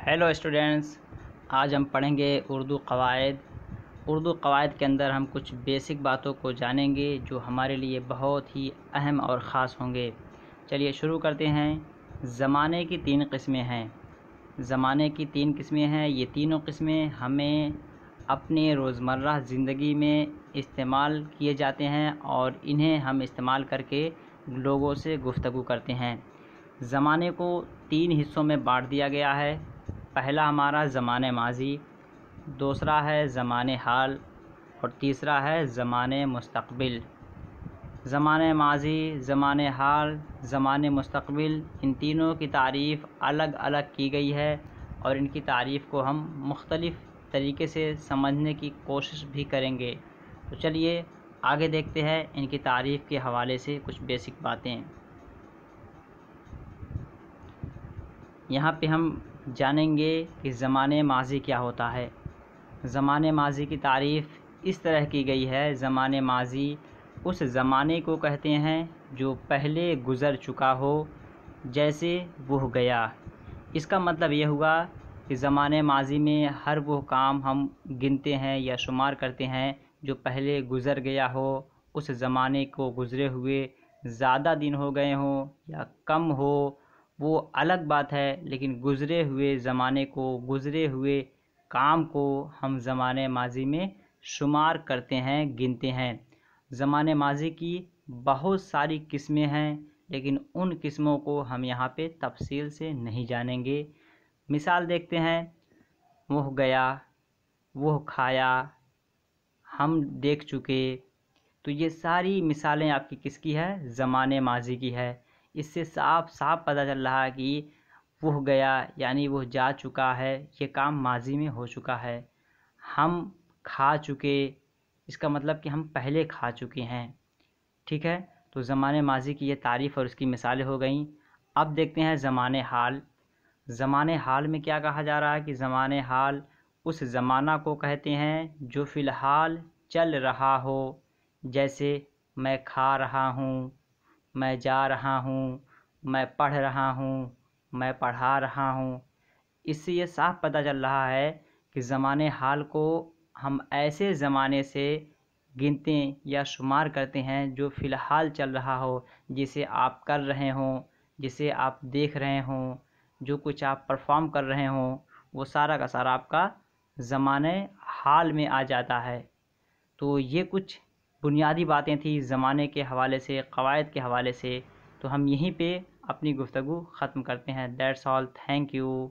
Hello students, आज हम पढ़ेंगे उर्दू क़वायद। उर्दू क़वायद के अंदर हम कुछ बेसिक बातों को जानेंगे जो हमारे लिए बहुत ही अहम और ख़ास होंगे। चलिए शुरू करते हैं। ज़माने की तीन किस्में हैं। ज़माने की तीन किस्में हैं। ये तीनों किस्में हमें अपने रोज़मर्रा ज़िंदगी में इस्तेमाल किए जाते हैं और इन्हें हम इस्तेमाल करके लोगों से गुफ्तगू करते हैं। ज़माने को तीन हिस्सों में बांट दिया गया है। पहला हमारा ज़माने माज़ी, दूसरा है ज़माने हाल और तीसरा है ज़माने मुस्तक़बिल। ज़माने माज़ी, ज़माने हाल, ज़माने मुस्तक़बिल, इन तीनों की तारीफ़ अलग अलग की गई है और इनकी तारीफ़ को हम मुख्तलिफ़ तरीके से समझने की कोशिश भी करेंगे। तो चलिए आगे देखते हैं इनकी तारीफ़ के हवाले से कुछ बेसिक बातें। यहाँ पे हम जानेंगे कि ज़माने माज़ी क्या होता है। ज़माने माज़ी की तारीफ़ इस तरह की गई है। ज़माने माज़ी उस ज़माने को कहते हैं जो पहले गुज़र चुका हो, जैसे वो गया। इसका मतलब ये हुआ कि ज़माने माज़ी में हर वो काम हम गिनते हैं या शुमार करते हैं जो पहले गुज़र गया हो। उस ज़माने को गुज़रे हुए ज़्यादा दिन हो गए हों या कम हो, वो अलग बात है, लेकिन गुज़रे हुए ज़माने को, गुज़रे हुए काम को हम ज़माने माज़ी में शुमार करते हैं, गिनते हैं। ज़माने माज़ी की बहुत सारी किस्में हैं, लेकिन उन किस्मों को हम यहाँ पे तफसील से नहीं जानेंगे। मिसाल देखते हैं। वो गया, वो खाया, हम देख चुके। तो ये सारी मिसालें आपकी किसकी है? ज़माने माज़ी की है। इससे साफ साफ पता चल रहा है कि वो गया यानी वो जा चुका है, ये काम माज़ी में हो चुका है। हम खा चुके, इसका मतलब कि हम पहले खा चुके हैं। ठीक है, तो ज़माने माज़ी की ये तारीफ़ और उसकी मिसालें हो गईं। अब देखते हैं ज़माने हाल। ज़माने हाल में क्या कहा जा रहा है कि ज़माने हाल उस ज़माना को कहते हैं जो फ़िलहाल चल रहा हो। जैसे मैं खा रहा हूँ, मैं जा रहा हूँ, मैं पढ़ रहा हूँ, मैं पढ़ा रहा हूँ। इससे ये साफ पता चल रहा है कि ज़माने हाल को हम ऐसे ज़माने से गिनते या शुमार करते हैं जो फ़िलहाल चल रहा हो, जिसे आप कर रहे हों, जिसे आप देख रहे हों, जो कुछ आप परफॉर्म कर रहे हों, वो सारा का सारा आपका ज़माने हाल में आ जाता है। तो ये कुछ बुनियादी बातें थी ज़माने के हवाले से, क़वायद के हवाले से। तो हम यहीं पे अपनी गुफ्तगू ख़त्म करते हैं। That's all, thank you.